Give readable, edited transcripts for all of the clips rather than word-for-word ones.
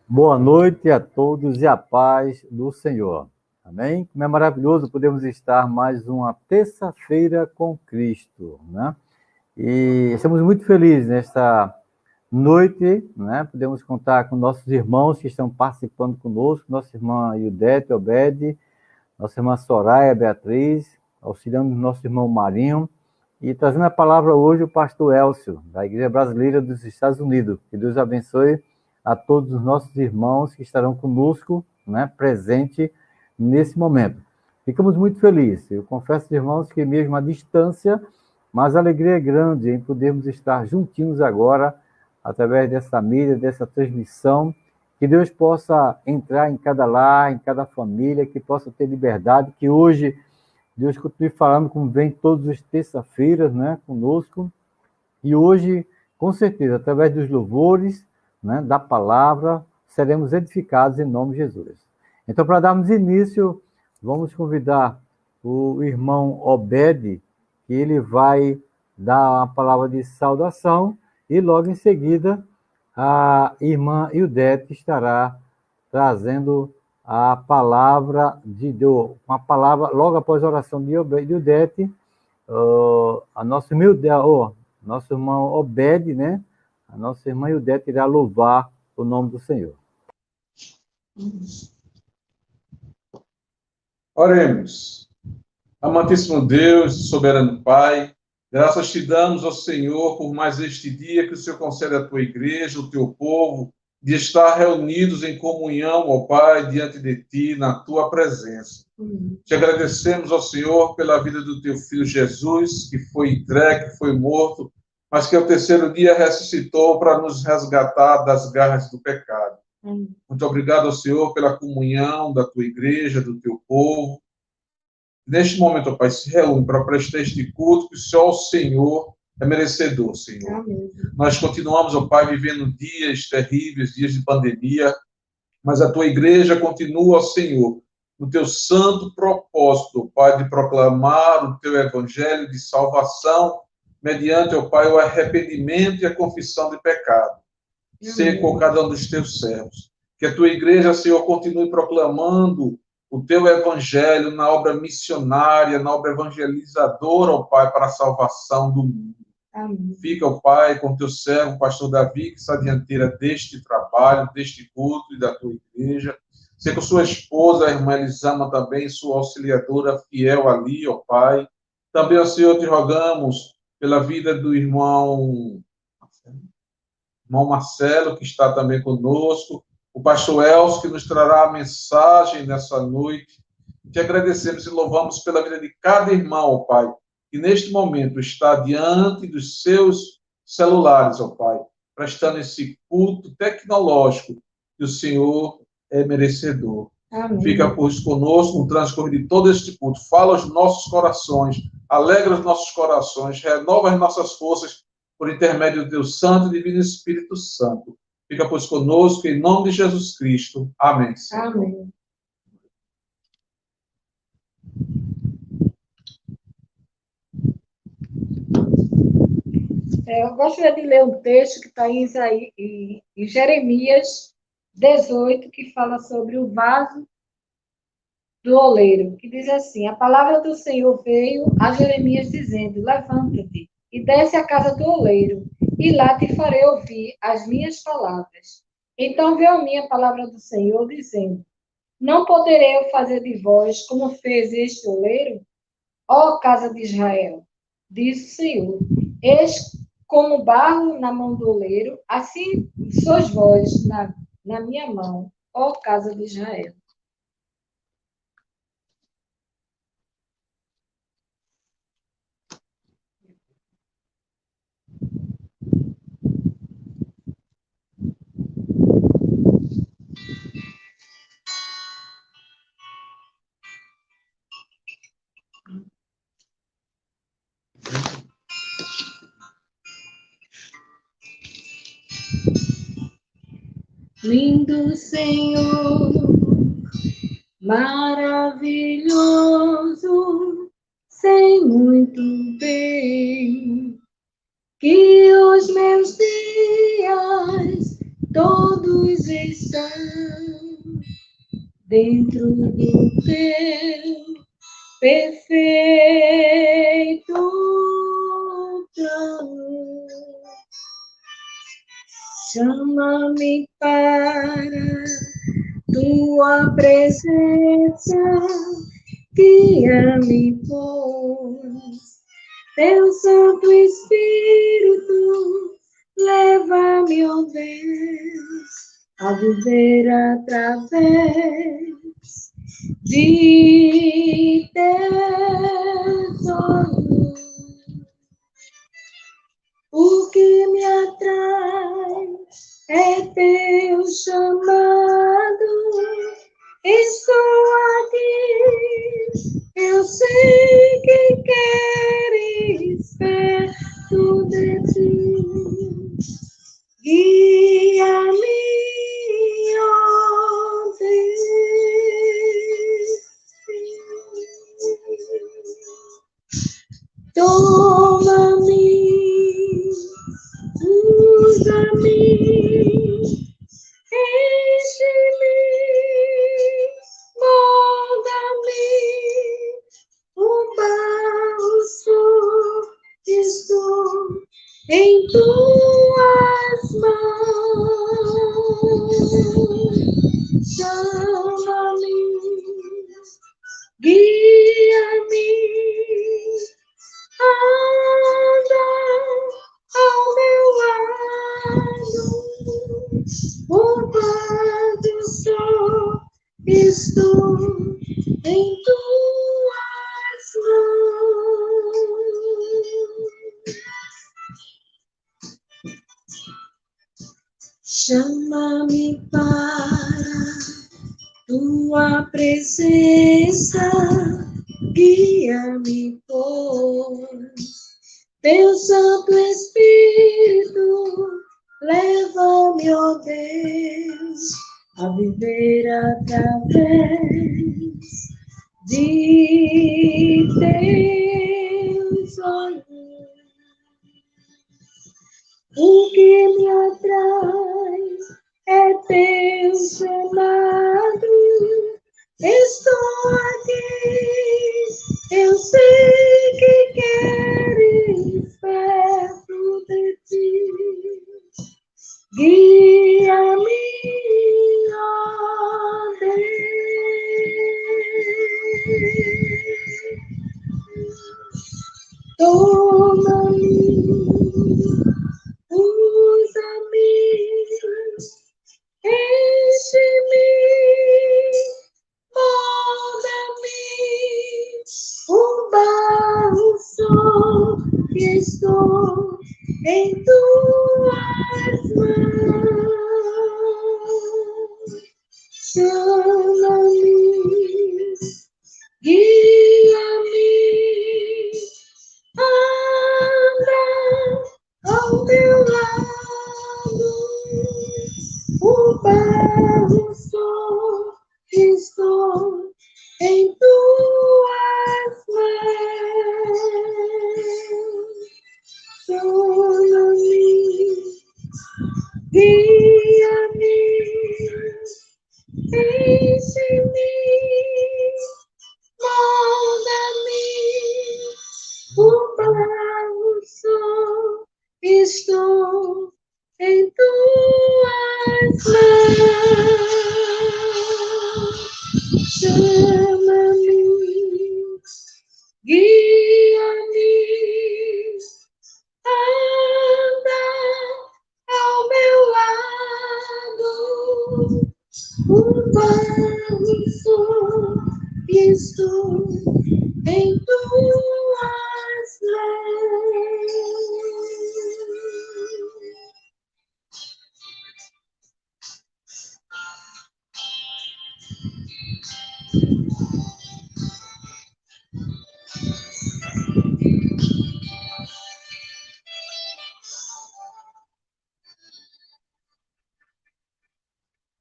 Boa noite a todos e a paz do Senhor. Amém? Como é maravilhoso podemos estar mais uma terça-feira com Cristo, né? E estamos muito felizes nesta noite, né? Podemos contar com nossos irmãos que estão participando conosco, nossa irmã Ildete, Obed, nossa irmã Soraya, Beatriz, auxiliando nosso irmão Marinho, e trazendo a palavra hoje o pastor Elcio, da Igreja Brasileira dos Estados Unidos. Que Deus abençoe a todos os nossos irmãos que estarão conosco, né, presente nesse momento. Ficamos muito felizes. Eu confesso, irmãos, que mesmo à distância, mas a alegria é grande em podermos estar juntinhos agora, através dessa mídia, dessa transmissão. Que Deus possa entrar em cada lar, em cada família, que possa ter liberdade, que hoje Deus continue falando como vem todas as terças-feiras, né, conosco. E hoje, com certeza, através dos louvores, né, da palavra, seremos edificados em nome de Jesus. Então, para darmos início, vamos convidar o irmão Obed, que ele vai dar uma palavra de saudação, e logo em seguida a irmã Ildete estará trazendo a palavra de Deus, uma palavra logo após a oração de Ildete, a nossa humilde, nosso irmão Obed, né? A nossa irmã Ildete irá louvar o nome do Senhor. Oremos. Amantíssimo Deus, soberano Pai, graças te damos ao Senhor por mais este dia que o Senhor concede à tua igreja, ao teu povo, de estar reunidos em comunhão, ó Pai, diante de ti, na tua presença. Te agradecemos, ó Senhor, pela vida do teu filho Jesus, que foi entregue, que foi morto, mas que ao terceiro dia ressuscitou para nos resgatar das garras do pecado. Muito obrigado ao Senhor pela comunhão da tua igreja, do teu povo. Neste momento, ó Pai, se reúne para prestar este culto que só o Senhor é merecedor, Senhor. Amém. Nós continuamos, ó Pai, vivendo dias terríveis, dias de pandemia, mas a tua igreja continua, ó Senhor, no teu santo propósito, ó Pai, de proclamar o teu evangelho de salvação, mediante, ó Pai, o arrependimento e a confissão de pecado. Ser com cada um dos teus servos. Que a tua igreja, Senhor, continue proclamando o teu evangelho na obra missionária, na obra evangelizadora, ó Pai, para a salvação do mundo. Amém. Fica, ó Pai, com teu servo, o pastor Davi, que está dianteira deste trabalho, deste culto e da tua igreja. Ser com sua esposa, a irmã Elisama, também, sua auxiliadora fiel ali, ó Pai. Também, ó Senhor, te rogamos pela vida do irmão Marcelo, que está também conosco, o pastor Elcio, que nos trará a mensagem nessa noite. Te agradecemos e louvamos pela vida de cada irmão, ó Pai, que neste momento está diante dos seus celulares, ó Pai, prestando esse culto tecnológico que o Senhor é merecedor. Amém. Fica, pois, conosco no transcorrer de todo este culto. Fala aos nossos corações, alegra os nossos corações, renova as nossas forças por intermédio do teu Santo e Divino Espírito Santo. Fica, pois, conosco, em nome de Jesus Cristo. Amém. Senhor. Amém. Eu gostaria de ler um texto que está em Jeremias 18, que fala sobre o vaso do oleiro, que diz assim: a palavra do Senhor veio a Jeremias dizendo: levanta-te e desce à casa do oleiro, e lá te farei ouvir as minhas palavras. Então veio a minha palavra do Senhor, dizendo: não poderei eu fazer de vós como fez este oleiro, ó casa de Israel? Diz o Senhor: eis como barro na mão do oleiro, assim sois vós na minha mão, ó casa de Israel. Lindo Senhor, maravilhoso, sei muito bem que os meus dias todos estão dentro do teu perfeito plano. Chama-me para tua presença, guia-me, pois teu Santo Espírito leva-me, ó Deus, a viver através de teus olhos. O que me atrai é teu chamado. Estou aqui, eu sei que queres perto de ti. Guia-me, ó Deus. Toma-me, usa-me, enche-me, molda-me, o barro sou, estou em tuas mãos. Chama-me, guia-me, anda ao meu lado, o barro sou, estou em tuas mãos. Chama-me para tua presença, guia-me, pois teu Santo Espírito leva-me, ó Deus, a viver através de teus olhos. O que me atrai é teu chamado. Estou aqui, eu sei que queres perto de ti. Guia-me, ó Deus. Toma-me, usa-me, enche-me, molda-me, um barro sou e estou em tuas mãos. Chama-me, guia-me, anda ao meu lado, o barro sou, estou em tuas mãos. Chama-me, guia-me, enche-me, molda-me, o barro sou, estou em tuas mãos. Chama-me, guia-me, anda ao meu lado, o barro sou e estou em tuas mãos.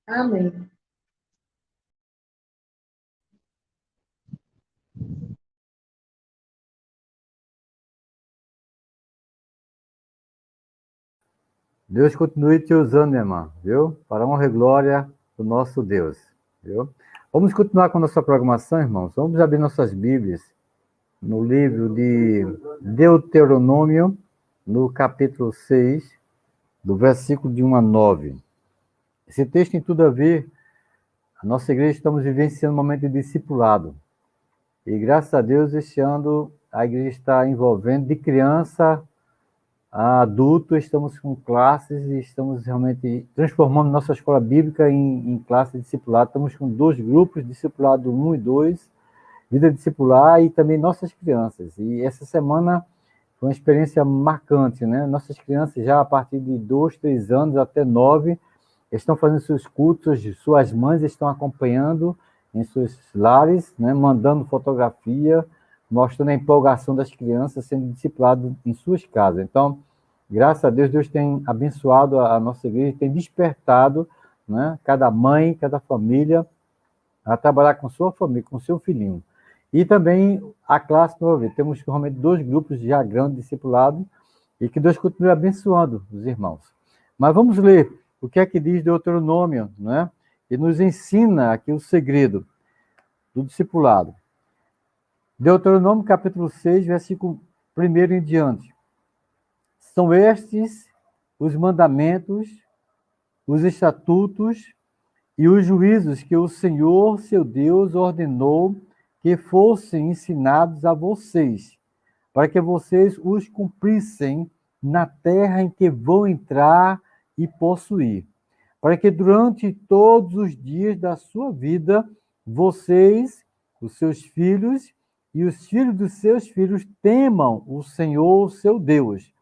Amém. Deus continue te usando, irmã, viu? Para a honra e glória do nosso Deus, viu? Vamos continuar com a nossa programação, irmãos. Vamos abrir nossas Bíblias no livro de Deuteronômio, no capítulo 6, do versículo de 1 a 9. Esse texto tem tudo a ver. A nossa igreja estamos vivenciando um momento de discipulado. E graças a Deus, este ano, a igreja está envolvendo de criança a adulto, estamos com classes e estamos realmente transformando nossa escola bíblica em classe de discipulado. Estamos com 2 grupos, discipulado 1 e 2, vida discipular e também nossas crianças. E essa semana foi uma experiência marcante, né? Nossas crianças já a partir de 2, 3 anos até 9 estão fazendo seus cultos, suas mães estão acompanhando em seus lares, né? Mandando fotografia, mostrando a empolgação das crianças sendo discipulado em suas casas. Então, graças a Deus, Deus tem abençoado a nossa igreja, tem despertado, né, cada mãe, cada família a trabalhar com sua família, com seu filhinho. E também a classe nova. Temos realmente 2 grupos já grandes discipulados e que Deus continue abençoando os irmãos. Mas vamos ler o que é que diz Deuteronômio, né? E nos ensina aqui o segredo do discipulado. Deuteronômio, capítulo 6, versículo 1 em diante. São estes os mandamentos, os estatutos e os juízos que o Senhor, seu Deus, ordenou que fossem ensinados a vocês, para que vocês os cumprissem na terra em que vão entrar e possuir, para que durante todos os dias da sua vida, vocês, os seus filhos e os filhos dos seus filhos temam o Senhor, seu Deus,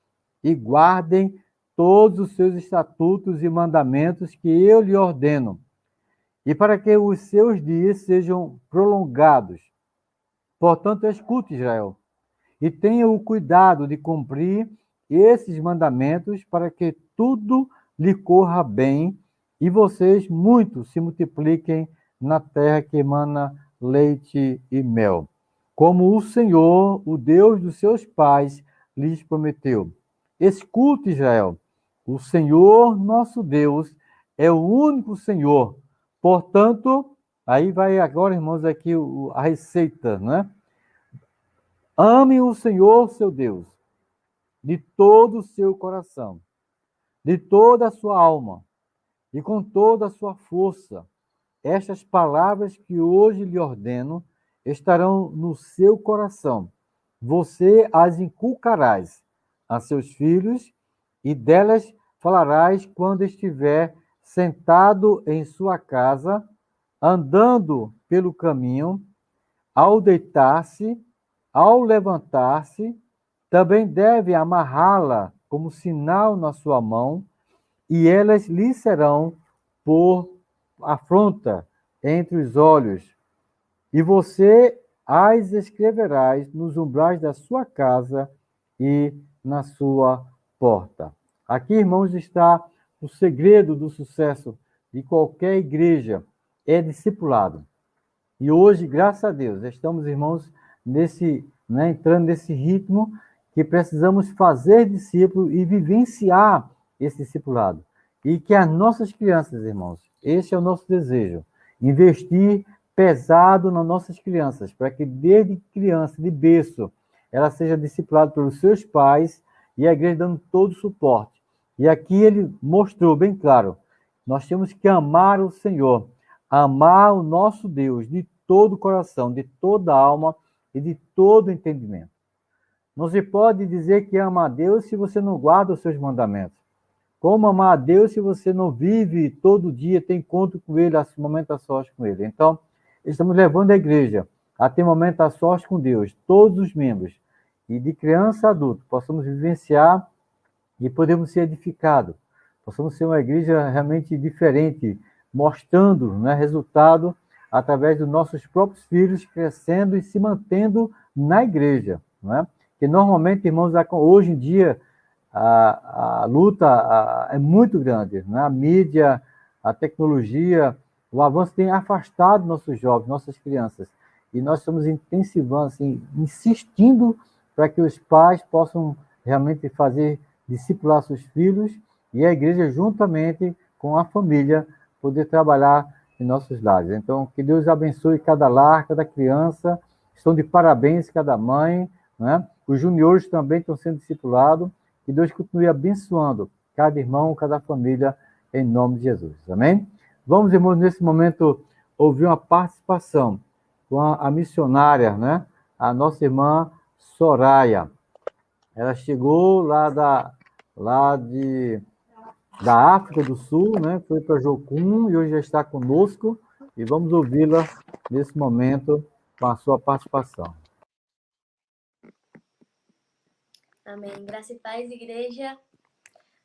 e guardem todos os seus estatutos e mandamentos que eu lhe ordeno, e para que os seus dias sejam prolongados. Portanto, escute, Israel, e tenha o cuidado de cumprir esses mandamentos para que tudo lhe corra bem e vocês muito se multipliquem na terra que emana leite e mel, como o Senhor, o Deus dos seus pais, lhes prometeu. Escute, Israel, o Senhor, nosso Deus, é o único Senhor. Portanto, aí vai agora, irmãos, aqui a receita, né? Ame o Senhor, seu Deus, de todo o seu coração, de toda a sua alma e com toda a sua força. Estas palavras que hoje lhe ordeno estarão no seu coração. Você as inculcarás a seus filhos e delas falarás quando estiver sentado em sua casa, andando pelo caminho, ao deitar-se, ao levantar-se, também deve amarrá-la como sinal na sua mão, e elas lhe serão por afronta entre os olhos. E você as escreverás nos umbrais da sua casa e na sua porta. Aqui, irmãos, está o segredo do sucesso de qualquer igreja, é discipulado. E hoje, graças a Deus, estamos, irmãos, entrando nesse ritmo que precisamos fazer discípulo e vivenciar esse discipulado. E que as nossas crianças, irmãos, esse é o nosso desejo, investir pesado nas nossas crianças, para que desde criança, de berço, ela seja discipulada pelos seus pais e a igreja dando todo o suporte. E aqui ele mostrou bem claro, nós temos que amar o Senhor, amar o nosso Deus de todo o coração, de toda a alma e de todo o entendimento. Não se pode dizer que ama a Deus se você não guarda os seus mandamentos. Como amar a Deus se você não vive todo dia, tem encontro com Ele, momento a sós com Ele? Então, estamos levando a igreja a ter momento a sós com Deus, todos os membros, e de criança a adulto, possamos vivenciar e podemos ser edificados. Possamos ser uma igreja realmente diferente, mostrando, né, resultado através dos nossos próprios filhos crescendo e se mantendo na igreja, né? Que normalmente, irmãos, hoje em dia, a luta é muito grande, né? A mídia, a tecnologia, o avanço tem afastado nossos jovens, nossas crianças. E nós estamos intensivando, assim, insistindo para que os pais possam realmente discipular seus filhos e a igreja, juntamente com a família, poder trabalhar em nossos lares. Então, que Deus abençoe cada lar, cada criança. Estão de parabéns cada mãe, né? Os juniores também estão sendo discipulados. Que Deus continue abençoando cada irmão, cada família, em nome de Jesus. Amém? Vamos, irmãos, nesse momento, ouvir uma participação com a missionária, né? A nossa irmã Soraya. Ela chegou lá da África do Sul, né? Foi para Jocum e hoje já está conosco. E vamos ouvi-la nesse momento com a sua participação. Amém. Graça e paz, igreja.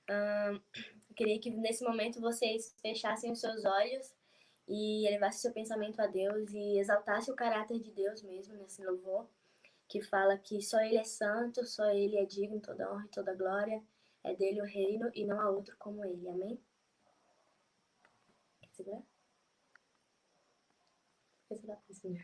Eu queria que nesse momento vocês fechassem os seus olhos e elevassem seu pensamento a Deus e exaltassem o caráter de Deus mesmo nesse louvor, que fala que só Ele é santo, só Ele é digno de toda honra e toda glória, é dele o reino e não há outro como Ele. Amém? Quer segurar? Quer segurar por cima?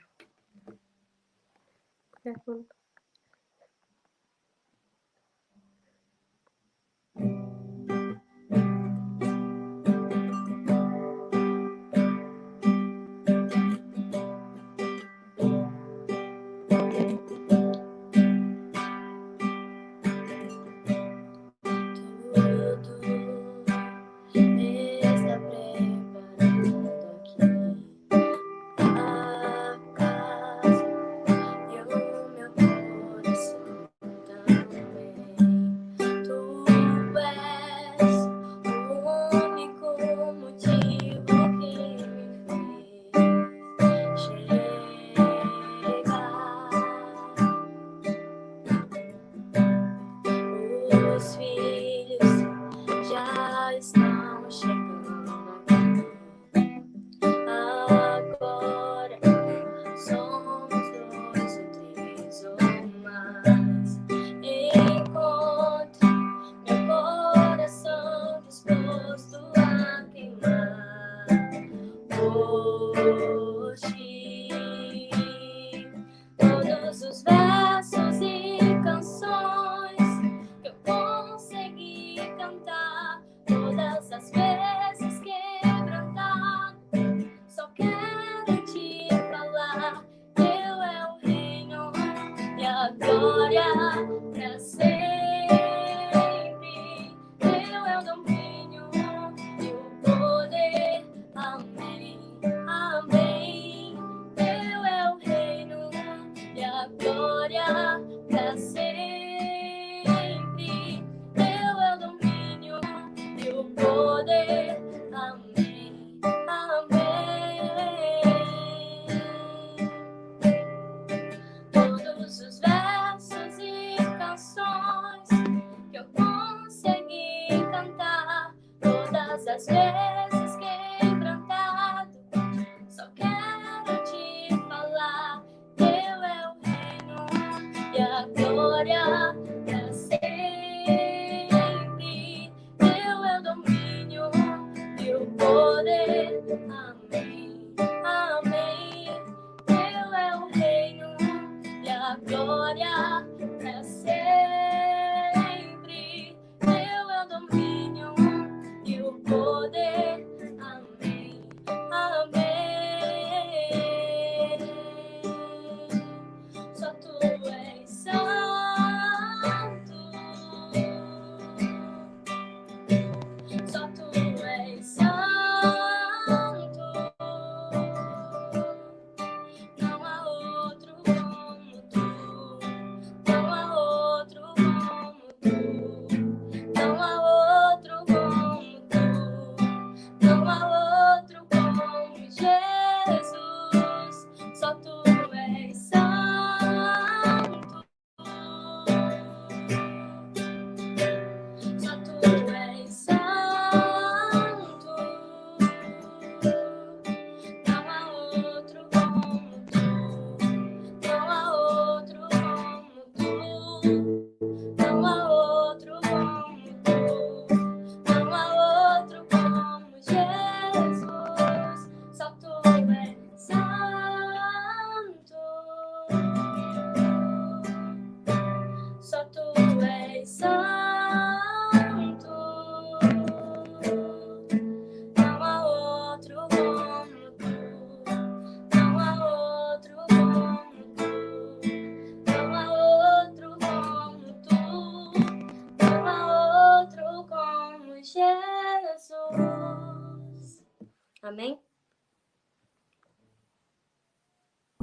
Só tu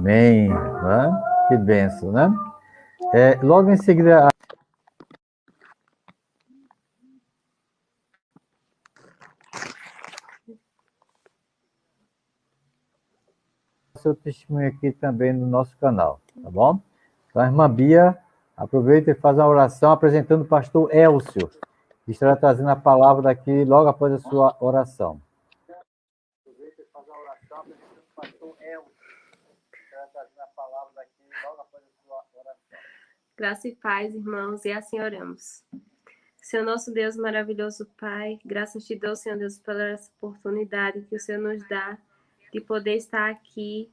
Amém. Né? Que bênção, né? Logo em seguida, seu testemunho aqui também no nosso canal, tá bom? Então, a irmã Bia, aproveita e faz a oração apresentando o pastor Elcio, que estará trazendo a palavra daqui logo após a sua oração. Aproveita e faz a oração apresentando o pastor Elcio, que estará trazendo a palavra daqui logo após a sua oração. Graça e paz, irmãos, e assim oramos. Senhor nosso Deus maravilhoso Pai, graças te dou, Senhor Deus, pela essa oportunidade que o Senhor nos dá de poder estar aqui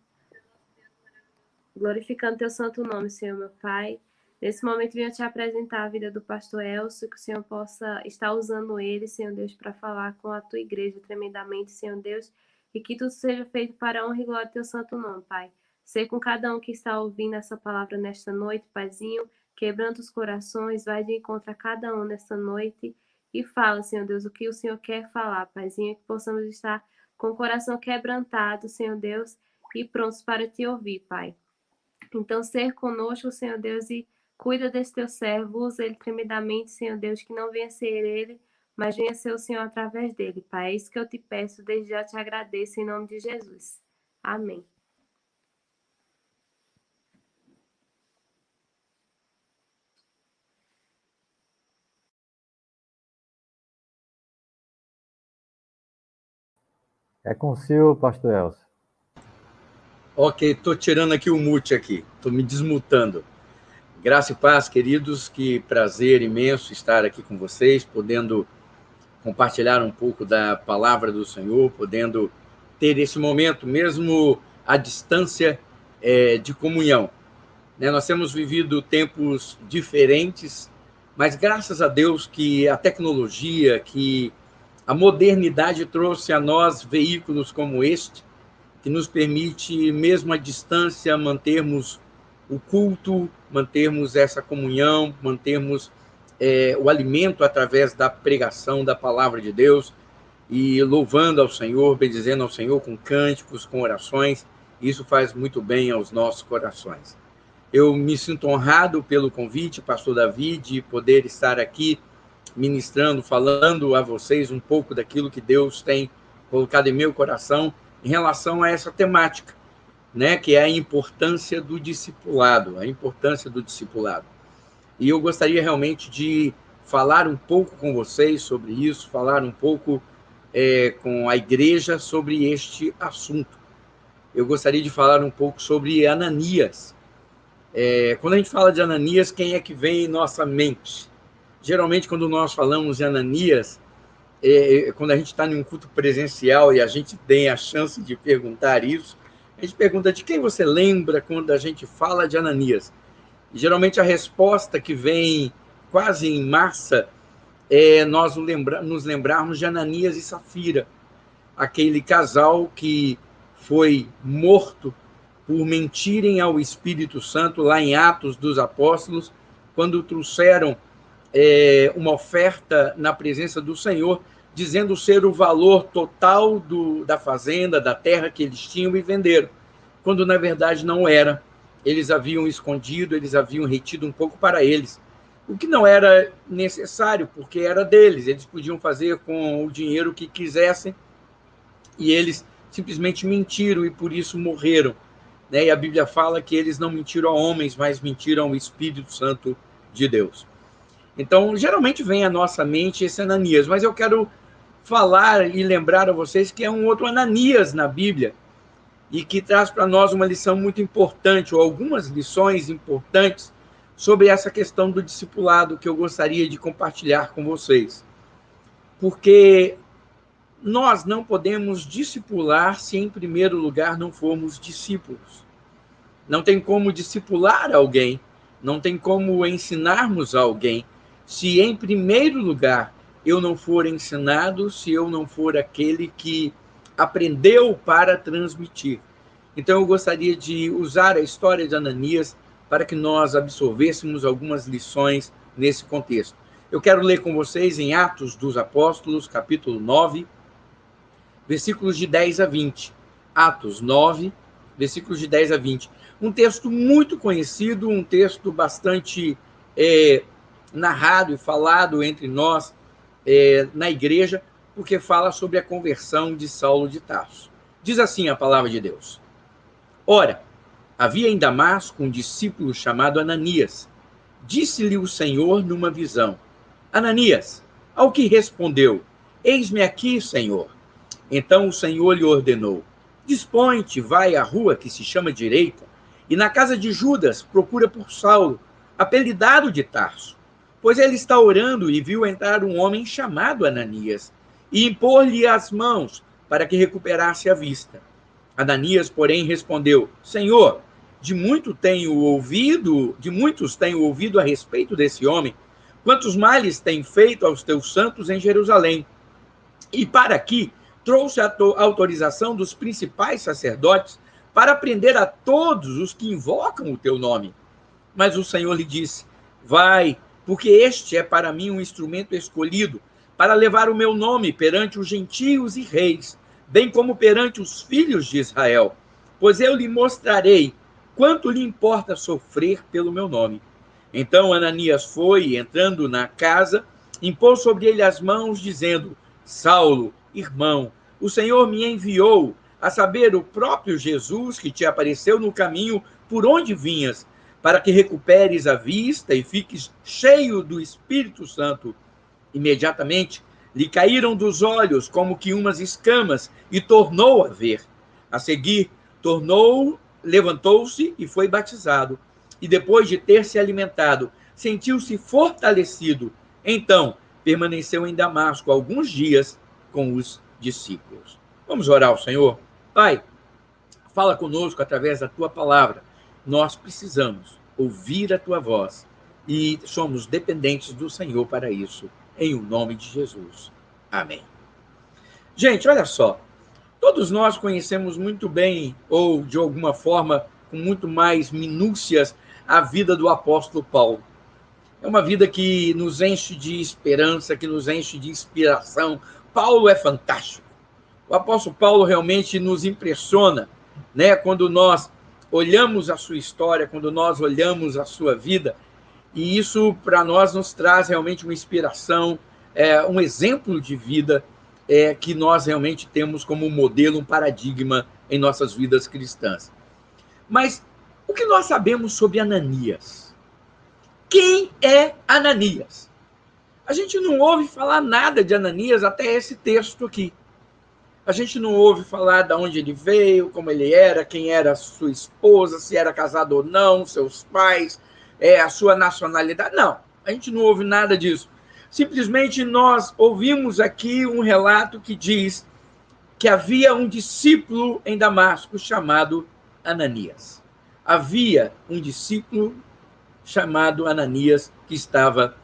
glorificando teu santo nome, Senhor, meu Pai. Nesse momento, venho te apresentar a vida do pastor Elcio, que o Senhor possa estar usando ele, Senhor Deus, para falar com a tua igreja tremendamente, Senhor Deus, e que tudo seja feito para a honra e glória do teu santo nome, Pai. Ser com cada um que está ouvindo essa palavra nesta noite, Paizinho, quebrando os corações, vai de encontro a cada um nesta noite e fala, Senhor Deus, o que o Senhor quer falar, Paizinho, que possamos estar com o coração quebrantado, Senhor Deus, e prontos para te ouvir, Pai. Então, ser conosco, Senhor Deus, e cuida desse teu servo, usa ele tremendamente, Senhor Deus, que não venha ser ele, mas venha ser o Senhor através dele, Pai. É isso que eu te peço, desde já te agradeço, em nome de Jesus. Amém. É com o senhor, pastor Elcio. Ok, estou tirando aqui o mute aqui, estou me desmutando. Graça e paz, queridos, que prazer imenso estar aqui com vocês, podendo compartilhar um pouco da palavra do Senhor, podendo ter esse momento, mesmo à distância, de comunhão. Nós temos vivido tempos diferentes, mas graças a Deus que a tecnologia, que a modernidade trouxe a nós veículos como este, que nos permite, mesmo à distância, mantermos o culto, mantermos essa comunhão, mantermos o alimento através da pregação da palavra de Deus e louvando ao Senhor, bendizendo ao Senhor com cânticos, com orações. Isso faz muito bem aos nossos corações. Eu me sinto honrado pelo convite, pastor Davi, de poder estar aqui ministrando, falando a vocês um pouco daquilo que Deus tem colocado em meu coração em relação a essa temática, que é a importância do discipulado, E eu gostaria realmente de falar um pouco com vocês sobre isso, falar um pouco com a igreja sobre este assunto. Eu gostaria de falar um pouco sobre Ananias. Quando a gente fala de Ananias, quem é que vem em nossa mente? Geralmente, quando nós falamos de Ananias, quando a gente está em um culto presencial e a gente tem a chance de perguntar isso, a gente pergunta de quem você lembra quando a gente fala de Ananias. E, geralmente a resposta que vem quase em massa é nós nos lembrarmos de Ananias e Safira, aquele casal que foi morto por mentirem ao Espírito Santo lá em Atos dos Apóstolos, quando trouxeram uma oferta na presença do Senhor, dizendo ser o valor total da fazenda, da terra que eles tinham e venderam, quando na verdade não era. Eles haviam escondido, eles haviam retido um pouco para eles, o que não era necessário, porque era deles, eles podiam fazer com o dinheiro o que quisessem, e eles simplesmente mentiram e por isso morreram. E a Bíblia fala que eles não mentiram a homens, mas mentiram ao Espírito Santo de Deus. Então, geralmente vem à nossa mente esse Ananias, mas eu quero falar e lembrar a vocês que é um outro Ananias na Bíblia e que traz para nós uma lição muito importante, ou algumas lições importantes sobre essa questão do discipulado que eu gostaria de compartilhar com vocês. Porque nós não podemos discipular se, em primeiro lugar, não formos discípulos. Não tem como discipular alguém, não tem como ensinarmos alguém se, em primeiro lugar, eu não for ensinado, se eu não for aquele que aprendeu para transmitir. Então, eu gostaria de usar a história de Ananias para que nós absorvêssemos algumas lições nesse contexto. Eu quero ler com vocês em Atos dos Apóstolos, capítulo 9, versículos de 10 a 20. Atos 9, versículos de 10 a 20. Um texto muito conhecido, um texto bastante narrado e falado entre nós na igreja, porque fala sobre a conversão de Saulo de Tarso. Diz assim a palavra de Deus: Ora, havia em Damasco um discípulo chamado Ananias. Disse-lhe o Senhor numa visão: Ananias. Ao que respondeu: Eis-me aqui, Senhor. Então o Senhor lhe ordenou: Dispõe-te, vai à rua que se chama Direita, e na casa de Judas procura por Saulo, apelidado de Tarso, pois ele está orando e viu entrar um homem chamado Ananias, e impor-lhe as mãos para que recuperasse a vista. Ananias, porém, respondeu: Senhor, de muitos tenho ouvido a respeito desse homem, quantos males tem feito aos teus santos em Jerusalém. E para aqui trouxe a autorização dos principais sacerdotes para prender a todos os que invocam o teu nome. Mas o Senhor lhe disse: Vai, porque este é para mim um instrumento escolhido para levar o meu nome perante os gentios e reis, bem como perante os filhos de Israel, pois eu lhe mostrarei quanto lhe importa sofrer pelo meu nome. Então Ananias foi, e entrando na casa, impôs sobre ele as mãos, dizendo: Saulo, irmão, o Senhor me enviou, a saber, o próprio Jesus que te apareceu no caminho por onde vinhas, para que recuperes a vista e fiques cheio do Espírito Santo. Imediatamente lhe caíram dos olhos como que umas escamas e tornou a ver. A seguir, levantou-se e foi batizado. E depois de ter se alimentado, sentiu-se fortalecido. Então, permaneceu em Damasco alguns dias com os discípulos. Vamos orar ao Senhor? Pai, fala conosco através da tua palavra. Nós precisamos ouvir a tua voz e somos dependentes do Senhor para isso. Em o nome de Jesus. Amém. Gente, olha só. Todos nós conhecemos muito bem, ou de alguma forma, com muito mais minúcias, a vida do apóstolo Paulo. É uma vida que nos enche de esperança, que nos enche de inspiração. Paulo é fantástico. O apóstolo Paulo realmente nos impressiona, né? Quando nós olhamos a sua história, quando nós olhamos a sua vida, e isso para nós nos traz realmente uma inspiração, um exemplo de vida que nós realmente temos como modelo, um paradigma em nossas vidas cristãs. Mas o que nós sabemos sobre Ananias? Quem é Ananias? A gente não ouve falar nada de Ananias até esse texto aqui. A gente não ouve falar de onde ele veio, como ele era, quem era sua esposa, se era casado ou não, seus pais, a sua nacionalidade. Não, a gente não ouve nada disso. Simplesmente nós ouvimos aqui um relato que diz que havia um discípulo em Damasco chamado Ananias. Havia um discípulo chamado Ananias que estava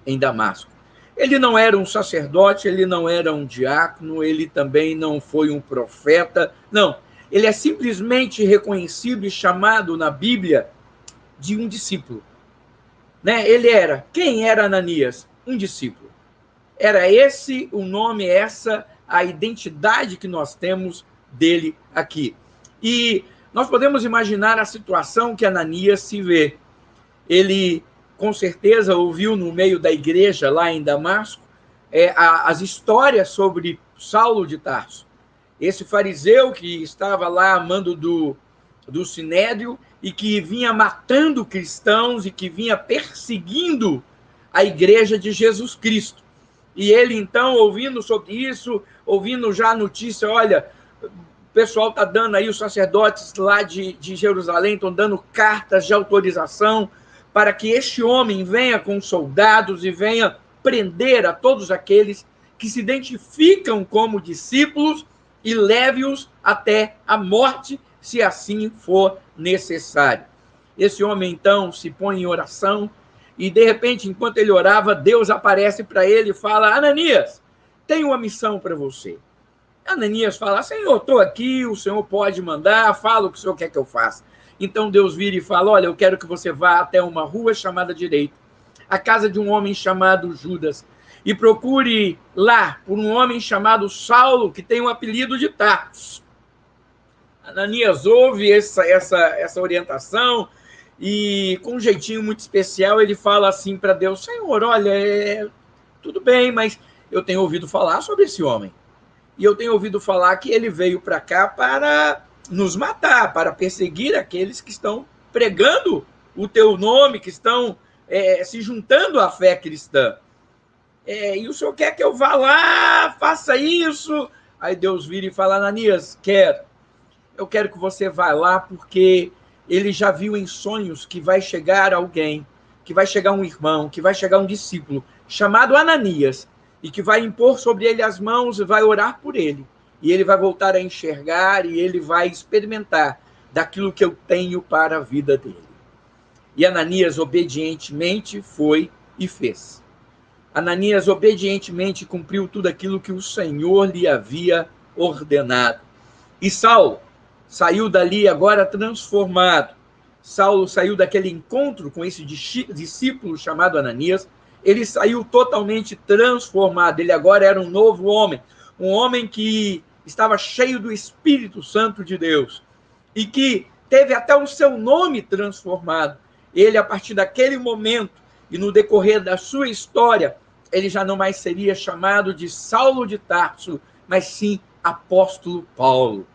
em Damasco. Ele não era um sacerdote, ele não era um diácono, ele também não foi um profeta, não. Ele é simplesmente reconhecido e chamado na Bíblia de um discípulo. Né? Ele era. Quem era Ananias? Um discípulo. Era esse o nome, essa a identidade que nós temos dele aqui. E nós podemos imaginar a situação que Ananias se vê. Ele, com certeza, ouviu no meio da igreja lá em Damasco as histórias sobre Saulo de Tarso. Esse fariseu que estava lá a mando do Sinédrio e que vinha matando cristãos e que vinha perseguindo a igreja de Jesus Cristo. E ele, então, ouvindo sobre isso, ouvindo já a notícia, olha, o pessoal está dando aí, os sacerdotes lá de Jerusalém estão dando cartas de autorização para que este homem venha com soldados e venha prender a todos aqueles que se identificam como discípulos e leve-os até a morte, se assim for necessário. Esse homem, então, se põe em oração e, de repente, enquanto ele orava, Deus aparece para ele e fala: Ananias, tenho uma missão para você. Ananias fala: Senhor, estou aqui, o Senhor pode mandar, fala o que o Senhor quer que eu faça. Então Deus vira e fala: olha, eu quero que você vá até uma rua chamada Direita, a casa de um homem chamado Judas, e procure lá por um homem chamado Saulo, que tem o apelido de Tarso. Ananias ouve essa orientação e, com um jeitinho muito especial, ele fala assim para Deus: Senhor, olha, tudo bem, mas eu tenho ouvido falar sobre esse homem. E eu tenho ouvido falar que ele veio para cá para nos matar, para perseguir aqueles que estão pregando o teu nome, que estão se juntando à fé cristã. E o senhor quer que eu vá lá, faça isso? Aí Deus vira e fala: Ananias, eu quero que você vá lá, porque ele já viu em sonhos que vai chegar alguém, que vai chegar um irmão, que vai chegar um discípulo, chamado Ananias, e que vai impor sobre ele as mãos e vai orar por ele. E ele vai voltar a enxergar e ele vai experimentar daquilo que eu tenho para a vida dele. E Ananias obedientemente foi e fez. Ananias obedientemente cumpriu tudo aquilo que o Senhor lhe havia ordenado. E Saulo saiu dali agora transformado. Saulo saiu daquele encontro com esse discípulo chamado Ananias. Ele saiu totalmente transformado. Ele agora era um novo homem. Um homem que estava cheio do Espírito Santo de Deus. E que teve até o seu nome transformado. Ele, a partir daquele momento e no decorrer da sua história, ele já não mais seria chamado de Saulo de Tarso, mas sim apóstolo Paulo.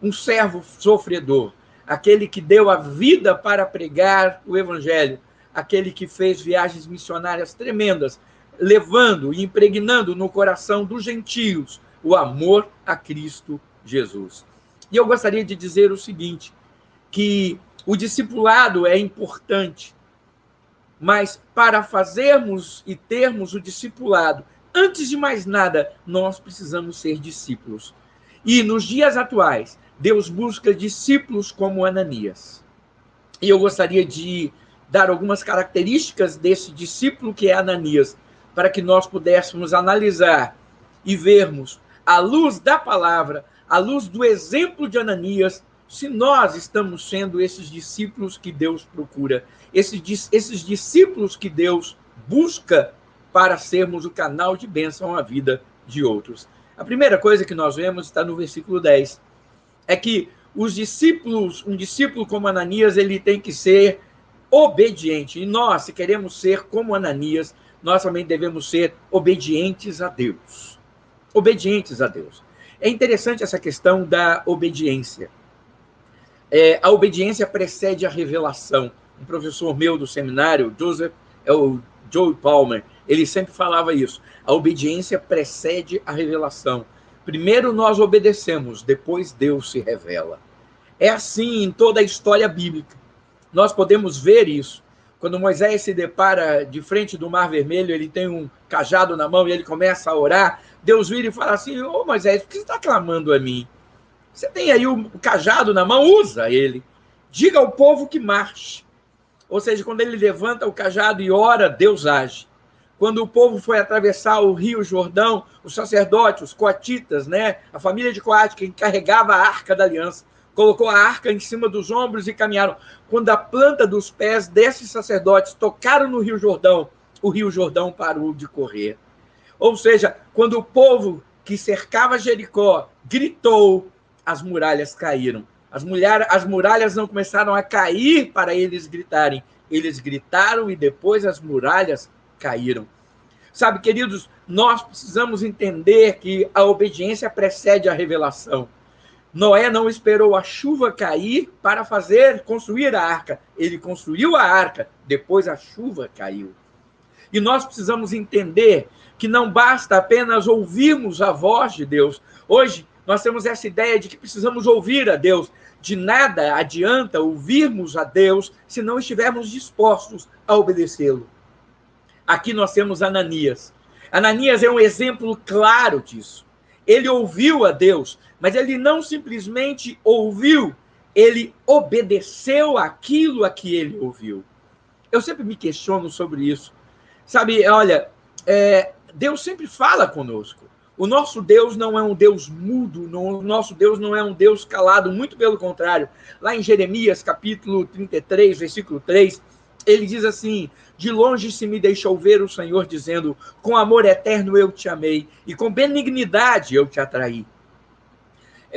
Um servo sofredor, aquele que deu a vida para pregar o evangelho, aquele que fez viagens missionárias tremendas, levando e impregnando no coração dos gentios o amor a Cristo Jesus. E eu gostaria de dizer o seguinte, que o discipulado é importante, mas para fazermos e termos o discipulado, antes de mais nada, nós precisamos ser discípulos. E nos dias atuais, Deus busca discípulos como Ananias. E eu gostaria de dar algumas características desse discípulo que é Ananias, para que nós pudéssemos analisar e vermos, à luz da palavra, à luz do exemplo de Ananias, se nós estamos sendo esses discípulos que Deus procura, esses discípulos que Deus busca para sermos o canal de bênção à vida de outros. A primeira coisa que nós vemos está no versículo 10, é que os discípulos, um discípulo como Ananias, ele tem que ser obediente. E nós, se queremos ser como Ananias, nós também devemos ser obedientes a Deus. Obedientes a Deus. É interessante essa questão da obediência. A obediência precede a revelação. Um professor meu do seminário, Joe Palmer, ele sempre falava isso. A obediência precede a revelação. Primeiro nós obedecemos, depois Deus se revela. É assim em toda a história bíblica. Nós podemos ver isso. Quando Moisés se depara de frente do Mar Vermelho, ele tem um cajado na mão e ele começa a orar. Deus vira e fala assim: ô Moisés, por que você está clamando a mim? Você tem aí o cajado na mão, usa ele. Diga ao povo que marche. Ou seja, quando ele levanta o cajado e ora, Deus age. Quando o povo foi atravessar o rio Jordão, os sacerdotes, os coatitas, a família de Coate, que carregava a arca da aliança, colocou a arca em cima dos ombros e caminharam. Quando a planta dos pés desses sacerdotes tocaram no rio Jordão parou de correr. Ou seja, quando o povo que cercava Jericó gritou, as muralhas caíram. As muralhas não começaram a cair para eles gritarem. Eles gritaram e depois as muralhas caíram. Sabe, queridos, nós precisamos entender que a obediência precede a revelação. Noé não esperou a chuva cair para construir a arca. Ele construiu a arca, depois a chuva caiu. E nós precisamos entender que não basta apenas ouvirmos a voz de Deus. Hoje, nós temos essa ideia de que precisamos ouvir a Deus. De nada adianta ouvirmos a Deus se não estivermos dispostos a obedecê-lo. Aqui nós temos Ananias. Ananias é um exemplo claro disso. Ele ouviu a Deus, mas ele não simplesmente ouviu, ele obedeceu aquilo a que ele ouviu. Eu sempre me questiono sobre isso. Sabe, olha, Deus sempre fala conosco. O nosso Deus não é um Deus mudo, o nosso Deus não é um Deus calado, muito pelo contrário. Lá em Jeremias, capítulo 33, versículo 3, ele diz assim: de longe se me deixou ver o Senhor dizendo, com amor eterno eu te amei, e com benignidade eu te atraí.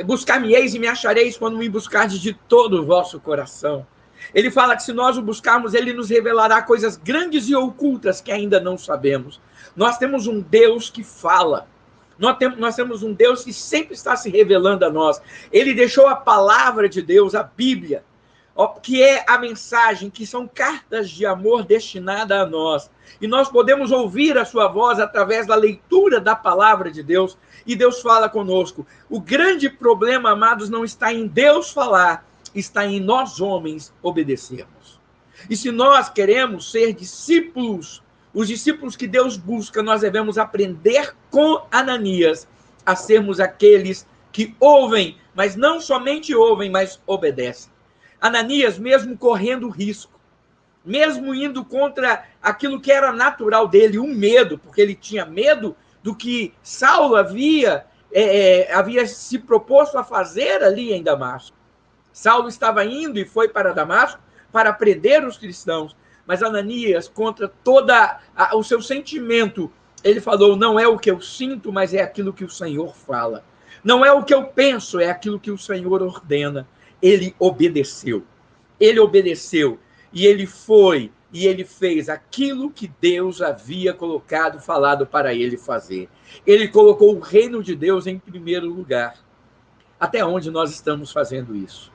buscar-me-eis e me achareis quando me buscardes de todo o vosso coração. Ele fala que se nós o buscarmos, ele nos revelará coisas grandes e ocultas que ainda não sabemos. Nós temos um Deus que fala. Nós temos um Deus que sempre está se revelando a nós. Ele deixou a palavra de Deus, a Bíblia, que é a mensagem, que são cartas de amor destinadas a nós. E nós podemos ouvir a sua voz através da leitura da palavra de Deus, e Deus fala conosco. O grande problema, amados, não está em Deus falar, está em nós, homens, obedecermos. E se nós queremos ser discípulos, os discípulos que Deus busca, nós devemos aprender com Ananias a sermos aqueles que ouvem, mas não somente ouvem, mas obedecem. Ananias, mesmo correndo risco, mesmo indo contra aquilo que era natural dele, um medo, porque ele tinha medo do que Saulo havia se proposto a fazer ali em Damasco. Saulo estava indo e foi para Damasco para prender os cristãos, mas Ananias, contra todo o seu sentimento, ele falou, não é o que eu sinto, mas é aquilo que o Senhor fala. Não é o que eu penso, é aquilo que o Senhor ordena. Ele obedeceu, e ele foi, e ele fez aquilo que Deus havia colocado, falado para ele fazer. Ele colocou o reino de Deus em primeiro lugar. Até onde nós estamos fazendo isso?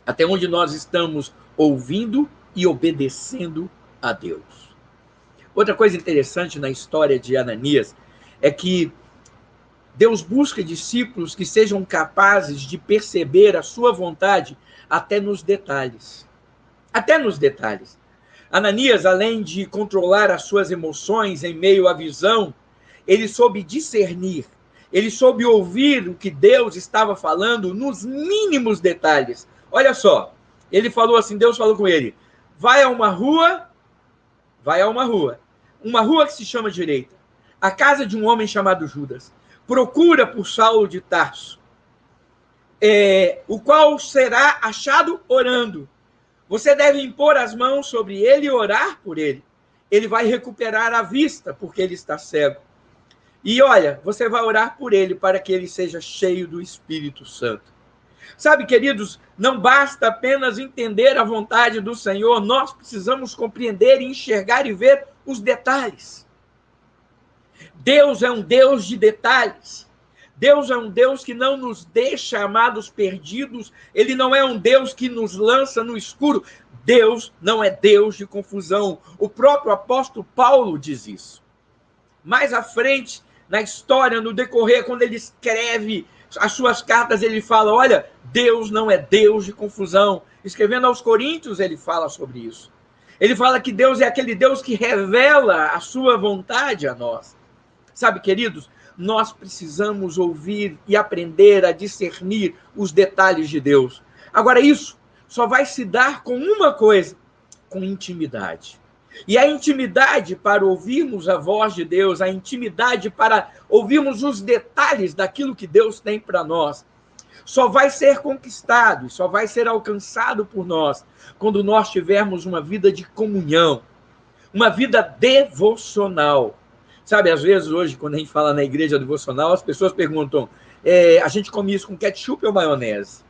Até onde nós estamos ouvindo e obedecendo a Deus? Outra coisa interessante na história de Ananias é que Deus busca discípulos que sejam capazes de perceber a sua vontade até nos detalhes. Até nos detalhes. Ananias, além de controlar as suas emoções em meio à visão, ele soube discernir, ele soube ouvir o que Deus estava falando nos mínimos detalhes. Olha só, ele falou assim, Deus falou com ele, vai a uma rua que se chama Direita, a casa de um homem chamado Judas. Procura por Saulo de Tarso, o qual será achado orando. Você deve impor as mãos sobre ele e orar por ele. Ele vai recuperar a vista, porque ele está cego. E olha, você vai orar por ele para que ele seja cheio do Espírito Santo. Sabe, queridos, não basta apenas entender a vontade do Senhor, nós precisamos compreender, enxergar e ver os detalhes. Deus é um Deus de detalhes. Deus é um Deus que não nos deixa, amados, perdidos. Ele não é um Deus que nos lança no escuro. Deus não é Deus de confusão. O próprio apóstolo Paulo diz isso. Mais à frente, na história, no decorrer, quando ele escreve as suas cartas, ele fala, olha, Deus não é Deus de confusão. Escrevendo aos Coríntios, ele fala sobre isso. Ele fala que Deus é aquele Deus que revela a sua vontade a nós. Sabe, queridos, nós precisamos ouvir e aprender a discernir os detalhes de Deus. Agora, isso só vai se dar com uma coisa, com intimidade. E a intimidade para ouvirmos a voz de Deus, a intimidade para ouvirmos os detalhes daquilo que Deus tem para nós, só vai ser conquistado, só vai ser alcançado por nós, quando nós tivermos uma vida de comunhão, uma vida devocional. Sabe, às vezes hoje, quando a gente fala na igreja devocional, as pessoas perguntam, a gente come isso com ketchup ou maionese?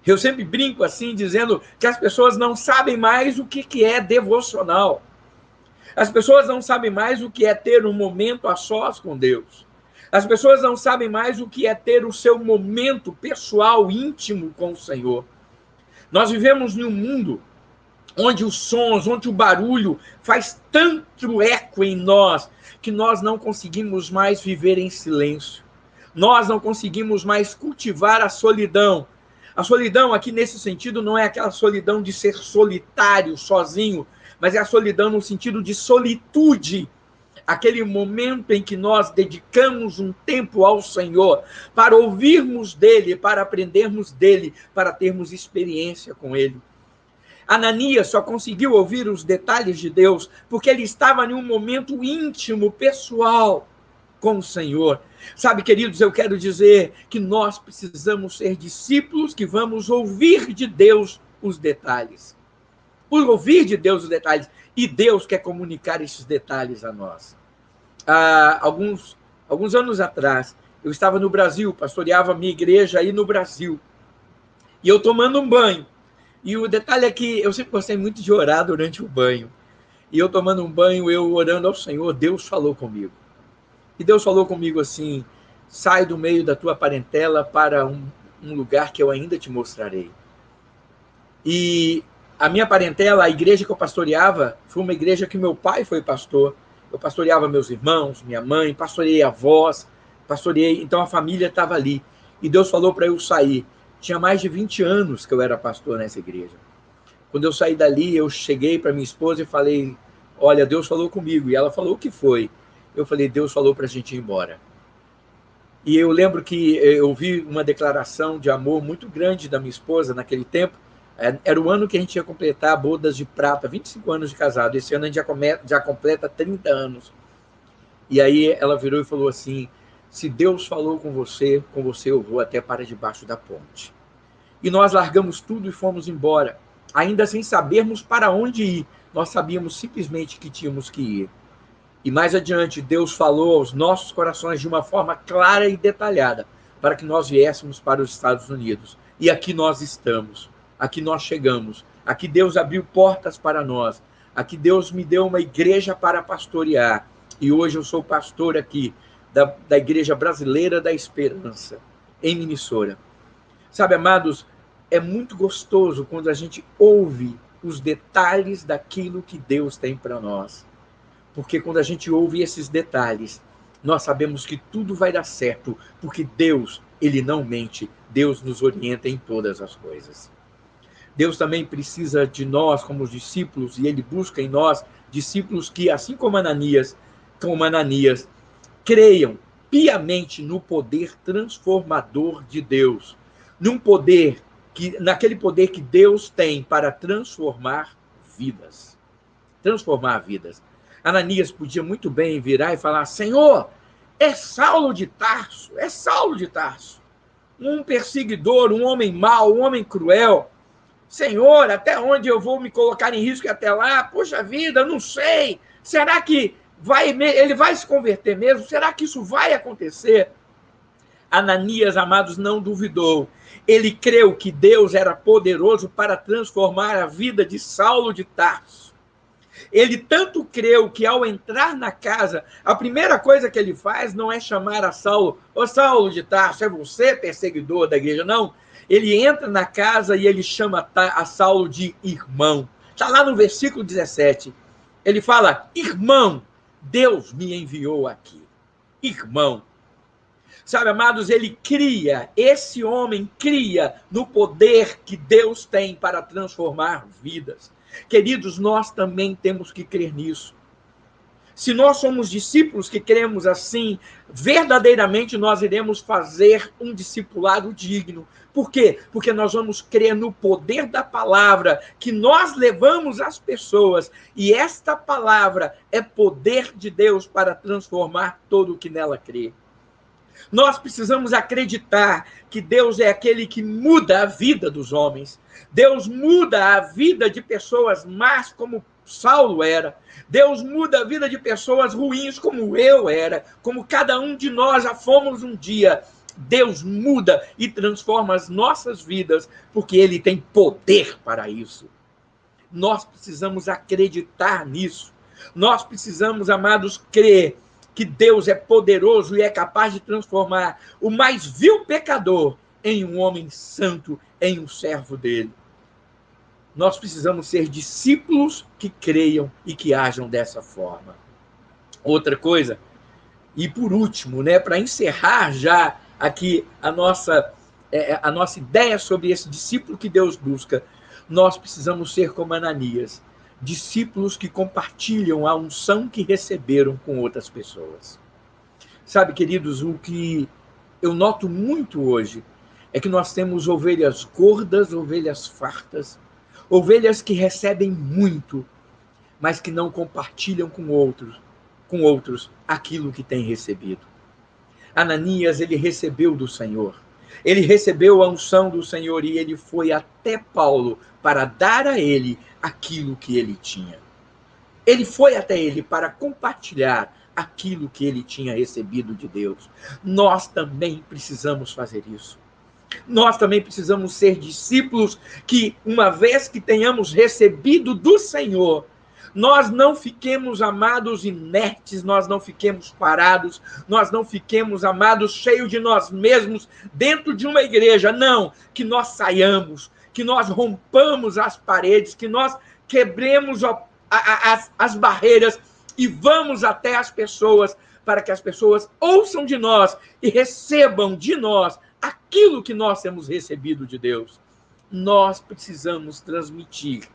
Eu sempre brinco assim, dizendo que as pessoas não sabem mais o que é devocional. As pessoas não sabem mais o que é ter um momento a sós com Deus. As pessoas não sabem mais o que é ter o seu momento pessoal, íntimo com o Senhor. Nós vivemos em um mundo onde os sons, onde o barulho faz tanto eco em nós, que nós não conseguimos mais viver em silêncio. Nós não conseguimos mais cultivar a solidão. A solidão aqui nesse sentido não é aquela solidão de ser solitário, sozinho, mas é a solidão no sentido de solitude. Aquele momento em que nós dedicamos um tempo ao Senhor para ouvirmos dele, para aprendermos dele, para termos experiência com ele. Ananias só conseguiu ouvir os detalhes de Deus porque ele estava em um momento íntimo, pessoal, com o Senhor. Sabe, queridos, eu quero dizer que nós precisamos ser discípulos que vamos ouvir de Deus os detalhes. Por ouvir de Deus os detalhes. E Deus quer comunicar esses detalhes a nós. Alguns anos atrás, Eu estava no Brasil, pastoreava a minha igreja aí no Brasil. E eu tomando um banho. E o detalhe é que eu sempre gostei muito de orar durante o banho. E eu tomando um banho, eu orando ao Senhor, Deus falou comigo. E Deus falou comigo assim: sai do meio da tua parentela para um lugar que eu ainda te mostrarei. E a minha parentela, a igreja que eu pastoreava, foi uma igreja que meu pai foi pastor. Eu pastoreava meus irmãos, minha mãe, pastoreei avós, pastoreei, então a família estava ali. E Deus falou para eu sair. Tinha mais de 20 anos que eu era pastor nessa igreja. Quando eu saí dali, eu cheguei para minha esposa e falei: olha, Deus falou comigo. E ela falou: o que foi? Eu falei: Deus falou para a gente ir embora. E eu lembro que eu vi uma declaração de amor muito grande da minha esposa naquele tempo. Era o ano que a gente ia completar bodas de prata, 25 anos de casado. Esse ano a gente já completa 30 anos. E aí ela virou e falou assim: se Deus falou com você eu vou até para debaixo da ponte. E nós largamos tudo e fomos embora, ainda sem sabermos para onde ir. Nós sabíamos simplesmente que tínhamos que ir. E mais adiante, Deus falou aos nossos corações de uma forma clara e detalhada para que nós viéssemos para os Estados Unidos. E aqui nós estamos, aqui nós chegamos, aqui Deus abriu portas para nós, aqui Deus me deu uma igreja para pastorear. E hoje eu sou pastor aqui da Igreja Brasileira da Esperança, em Minnesota. Sabe, amados, é muito gostoso quando a gente ouve os detalhes daquilo que Deus tem para nós. Porque quando a gente ouve esses detalhes, nós sabemos que tudo vai dar certo, porque Deus, ele não mente, Deus nos orienta em todas as coisas. Deus também precisa de nós como discípulos, e ele busca em nós discípulos que, assim como Ananias, creiam piamente no poder transformador de Deus, naquele poder que Deus tem para transformar vidas. Transformar vidas. Ananias podia muito bem virar e falar: Senhor, é Saulo de Tarso, um perseguidor, um homem mau, um homem cruel. Senhor, até onde eu vou me colocar em risco e até lá? Poxa vida, não sei. Será que ele vai se converter mesmo? Será que isso vai acontecer? Ananias, amados, não duvidou. Ele creu que Deus era poderoso para transformar a vida de Saulo de Tarso. Ele tanto creu que, ao entrar na casa, a primeira coisa que ele faz não é chamar a Saulo: ô Saulo de Tarso, é você perseguidor da igreja? Não. Ele entra na casa e ele chama a Saulo de irmão. Está lá no versículo 17. Ele fala: irmão, Deus me enviou aqui. Irmão. Sabe, amados, esse homem cria no poder que Deus tem para transformar vidas. Queridos, nós também temos que crer nisso. Se nós somos discípulos que cremos assim, verdadeiramente nós iremos fazer um discipulado digno. Por quê? Porque nós vamos crer no poder da palavra que nós levamos às pessoas. E esta palavra é poder de Deus para transformar todo o que nela crê. Nós precisamos acreditar que Deus é aquele que muda a vida dos homens. Deus muda a vida de pessoas más como Saulo era. Deus muda a vida de pessoas ruins como eu era, como cada um de nós já fomos um dia. Deus muda e transforma as nossas vidas, porque ele tem poder para isso. Nós precisamos acreditar nisso. Nós precisamos, amados, crer que Deus é poderoso e é capaz de transformar o mais vil pecador em um homem santo, em um servo dele. Nós precisamos ser discípulos que creiam e que ajam dessa forma. Outra coisa, e por último, para encerrar já aqui a nossa ideia sobre esse discípulo que Deus busca, nós precisamos ser como Ananias, discípulos que compartilham a unção que receberam com outras pessoas. Sabe, queridos, o que eu noto muito hoje é que nós temos ovelhas gordas, ovelhas fartas, ovelhas que recebem muito, mas que não compartilham com outros aquilo que têm recebido. Ananias, ele recebeu do Senhor. Ele recebeu a unção do Senhor e ele foi até Paulo para dar a ele aquilo que ele tinha. Ele foi até ele para compartilhar aquilo que ele tinha recebido de Deus. Nós também precisamos fazer isso. Nós também precisamos ser discípulos que, uma vez que tenhamos recebido do Senhor, nós não fiquemos, amados, inertes, nós não fiquemos parados, nós não fiquemos, amados, cheios de nós mesmos dentro de uma igreja. Não, que nós saiamos, que nós rompamos as paredes, que nós quebremos as barreiras e vamos até as pessoas, para que as pessoas ouçam de nós e recebam de nós aquilo que nós temos recebido de Deus. Nós precisamos transmitir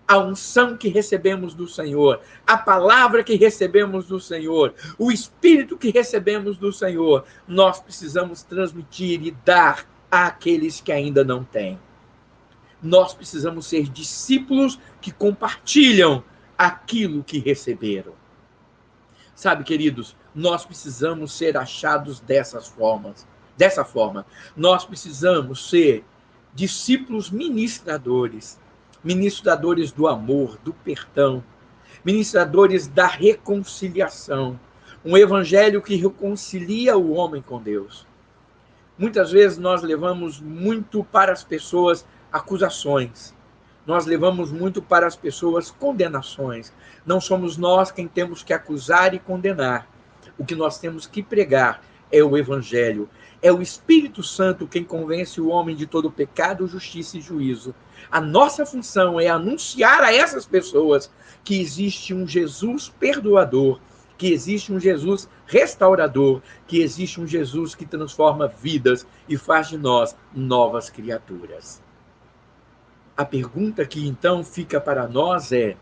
a unção que recebemos do Senhor, a palavra que recebemos do Senhor, o Espírito que recebemos do Senhor. Nós precisamos transmitir e dar àqueles que ainda não têm. Nós precisamos ser discípulos que compartilham aquilo que receberam. Sabe, queridos, nós precisamos ser achados dessa forma. Nós precisamos ser discípulos ministradores do amor, do perdão, ministradores da reconciliação, um evangelho que reconcilia o homem com Deus. Muitas vezes nós levamos muito para as pessoas acusações, nós levamos muito para as pessoas condenações. Não somos nós quem temos que acusar e condenar. O que nós temos que pregar é o evangelho. É o Espírito Santo quem convence o homem de todo pecado, justiça e juízo. A nossa função é anunciar a essas pessoas que existe um Jesus perdoador, que existe um Jesus restaurador, que existe um Jesus que transforma vidas e faz de nós novas criaturas. A pergunta que então fica para nós é: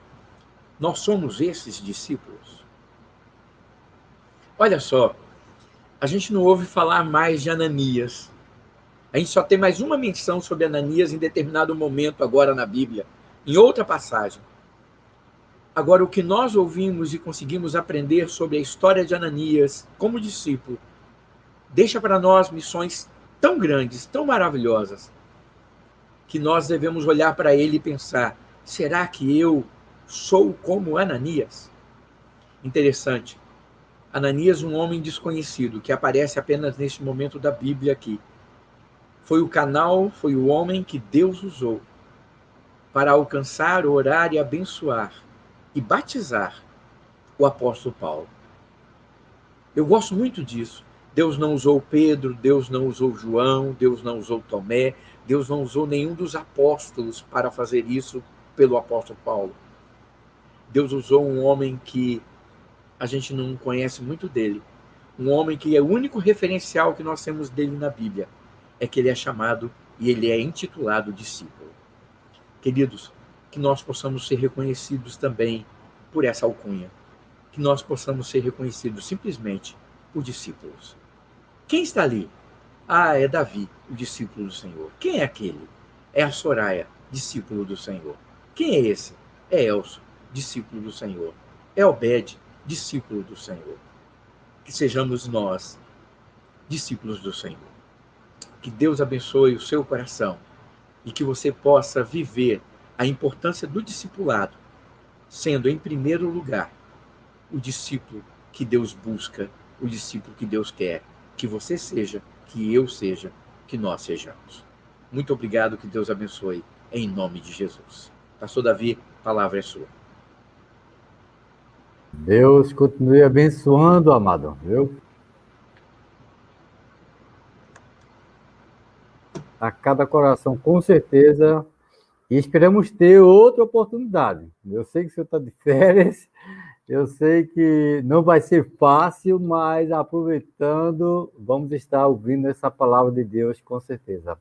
nós somos esses discípulos? Olha só, a gente não ouve falar mais de Ananias. A gente só tem mais uma menção sobre Ananias em determinado momento agora na Bíblia, em outra passagem. Agora, o que nós ouvimos e conseguimos aprender sobre a história de Ananias como discípulo, deixa para nós missões tão grandes, tão maravilhosas, que nós devemos olhar para ele e pensar: será que eu sou como Ananias? Interessante. Ananias, um homem desconhecido, que aparece apenas neste momento da Bíblia aqui, foi o canal, foi o homem que Deus usou para alcançar, orar e abençoar e batizar o apóstolo Paulo. Eu gosto muito disso. Deus não usou Pedro, Deus não usou João, Deus não usou Tomé, Deus não usou nenhum dos apóstolos para fazer isso pelo apóstolo Paulo. Deus usou um homem que a gente não conhece muito dele, um homem que é o único referencial que nós temos dele na Bíblia, é que ele é chamado e ele é intitulado discípulo. Queridos, que nós possamos ser reconhecidos também por essa alcunha, que nós possamos ser reconhecidos simplesmente por discípulos. Quem está ali? Ah, é Davi, o discípulo do Senhor. Quem é aquele? É a Soraya, discípulo do Senhor. Quem é esse? É Elcio, discípulo do Senhor. É Obed, discípulo do Senhor. Que sejamos nós, discípulos do Senhor. Que Deus abençoe o seu coração e que você possa viver a importância do discipulado, sendo, em primeiro lugar, o discípulo que Deus busca, o discípulo que Deus quer que você seja, que eu seja, que nós sejamos. Muito obrigado, que Deus abençoe, em nome de Jesus. Pastor Davi, a palavra é sua. Deus continue abençoando, amado, viu? A cada coração, com certeza, e esperamos ter outra oportunidade. Eu sei que o senhor está de férias, eu sei que não vai ser fácil, mas aproveitando, vamos estar ouvindo essa palavra de Deus, com certeza.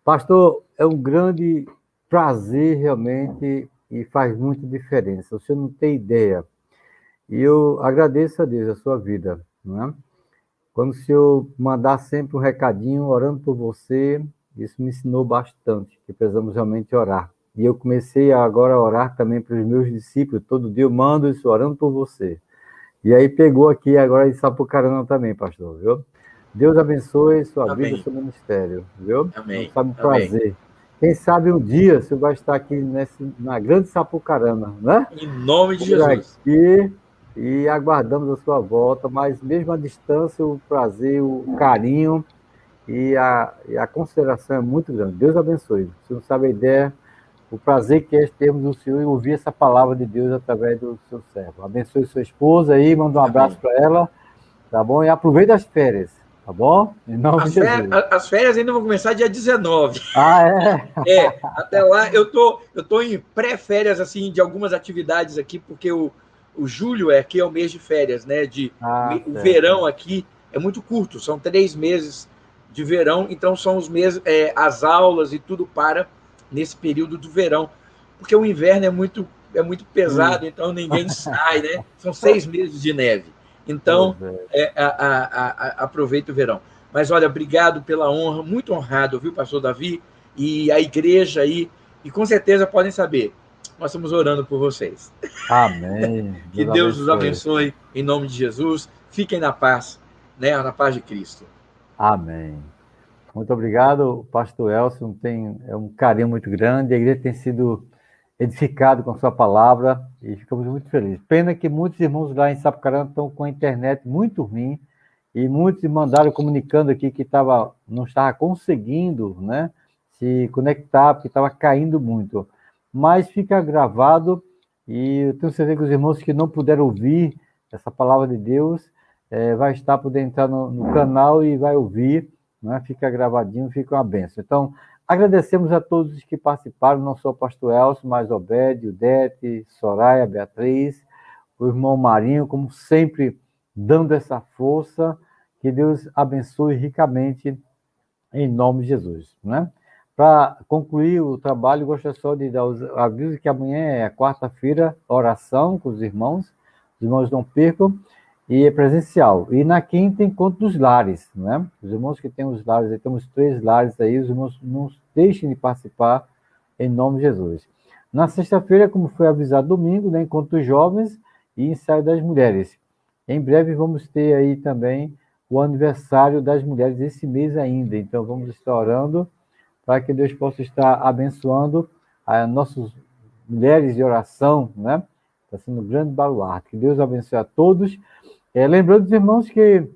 Pastor, é um grande prazer, realmente, e faz muita diferença. O senhor não tem ideia. E eu agradeço a Deus a sua vida, não é? Quando o senhor mandar sempre um recadinho, orando por você, isso me ensinou bastante, que precisamos realmente orar. E eu comecei agora a orar também para os meus discípulos. Todo dia eu mando isso, orando por você. E aí pegou aqui agora em Sapucaí também, pastor, viu? Deus abençoe sua vida, seu ministério, viu? Amém. Sabe, um prazer. Quem sabe um dia você vai estar aqui na grande Sapucaí, né? Em nome de Jesus. Aqui, e aguardamos a sua volta, mas mesmo à distância, o prazer, o carinho e a consideração é muito grande. Deus abençoe. Você não sabe a ideia, o prazer que é termos o Senhor e ouvir essa palavra de Deus através do seu servo. Abençoe sua esposa aí, manda um abraço para ela, tá bom? E aproveite as férias, tá bom? Em nome de Jesus. As férias ainda vão começar dia 19. Ah, é? Até lá eu tô em pré-férias assim de algumas atividades aqui, porque o julho aqui é o mês de férias, né? Ah, O certo. verão aqui é muito curto, são 3 meses de verão, então são os meses, as aulas e tudo para nesse período do verão, porque o inverno é muito Sim, pesado, então ninguém sai, né? São 6 meses de neve, então pois é. aproveita o verão. Mas olha, obrigado pela honra, muito honrado, viu, pastor Davi, e a igreja aí, e com certeza podem saber, nós estamos orando por vocês. Amém. Que Deus Deus os abençoe. abençoe em nome de Jesus. Fiquem na paz, né? Na paz de Cristo. Amém. Muito obrigado, pastor Elcio. É um carinho muito grande. A igreja tem sido edificado com a sua palavra e ficamos muito felizes. Pena que muitos irmãos lá em Sapucaí estão com a internet muito ruim e muitos mandaram comunicando aqui que não estava conseguindo, né, se conectar, porque estava caindo muito. Mas fica gravado e eu tenho certeza que os irmãos que não puderam ouvir essa palavra de Deus vai estar podendo entrar no canal e vai ouvir, né, fica gravadinho, fica uma benção. Então, agradecemos a todos os que participaram, não só o pastor Elcio, mas Obed, Udete, Soraya, Beatriz, o irmão Marinho, como sempre, dando essa força. Que Deus abençoe ricamente em nome de Jesus, né? Para concluir o trabalho, gostaria só de dar os avisos que amanhã é quarta-feira, oração com os irmãos não percam, e é presencial. E na quinta, encontro dos lares, né? Os irmãos que têm os lares, temos 3 lares aí, os irmãos não deixem de participar em nome de Jesus. Na sexta-feira, como foi avisado domingo, né? Encontro dos jovens e ensaio das mulheres. Em breve vamos ter aí também o aniversário das mulheres esse mês ainda. Então, vamos estar orando para que Deus possa estar abençoando as nossas mulheres de oração, né? Está sendo um grande baluarte. Que Deus abençoe a todos. Lembrando os irmãos que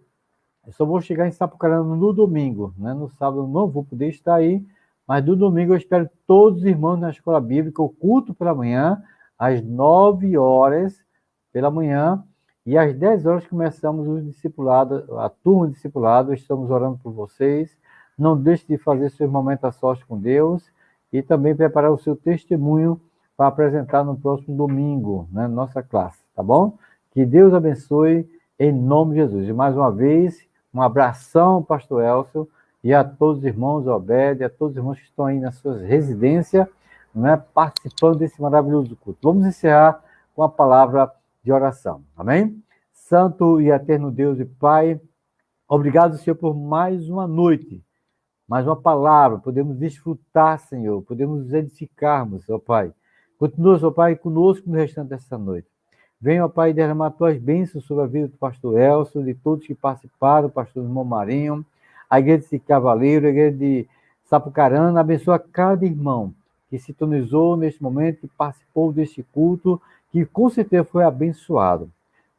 eu só vou chegar em Sapucaí no domingo, né? No sábado eu não vou poder estar aí, mas no domingo eu espero todos os irmãos na escola bíblica, o culto pela manhã, às 9 horas pela manhã, e às 10 horas começamos os discipulados, a turma de discipulado, estamos orando por vocês. Não deixe de fazer seus momentos a sós com Deus e também preparar o seu testemunho para apresentar no próximo domingo, né, nossa classe, tá bom? Que Deus abençoe em nome de Jesus. E mais uma vez, um abração, pastor Elcio, e a todos os irmãos, Obed, a todos os irmãos que estão aí nas suas residências, né, participando desse maravilhoso culto. Vamos encerrar com a palavra de oração. Amém? Santo e eterno Deus e Pai, obrigado, Senhor, por mais uma noite, mais uma palavra, podemos desfrutar, Senhor, podemos nos edificarmos, ó Pai. Continua, ó Pai, conosco no restante dessa noite. Venha, ó Pai, derramar tuas bênçãos sobre a vida do pastor Elcio, de todos que participaram, o pastor irmão Marinho, a igreja de Cavaleiro, a igreja de Sapucarana, abençoa cada irmão que sintonizou neste momento, que participou deste culto, que com certeza foi abençoado.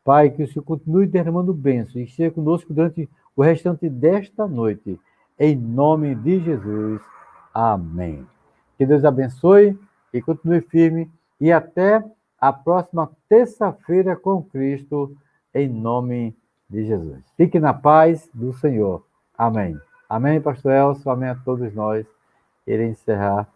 Pai, que o Senhor continue derramando bênçãos e esteja conosco durante o restante desta noite. Em nome de Jesus. Amém. Que Deus abençoe e continue firme. E até a próxima terça-feira com Cristo, em nome de Jesus. Fique na paz do Senhor. Amém. Amém, pastor Elcio. Amém a todos nós. Irei encerrar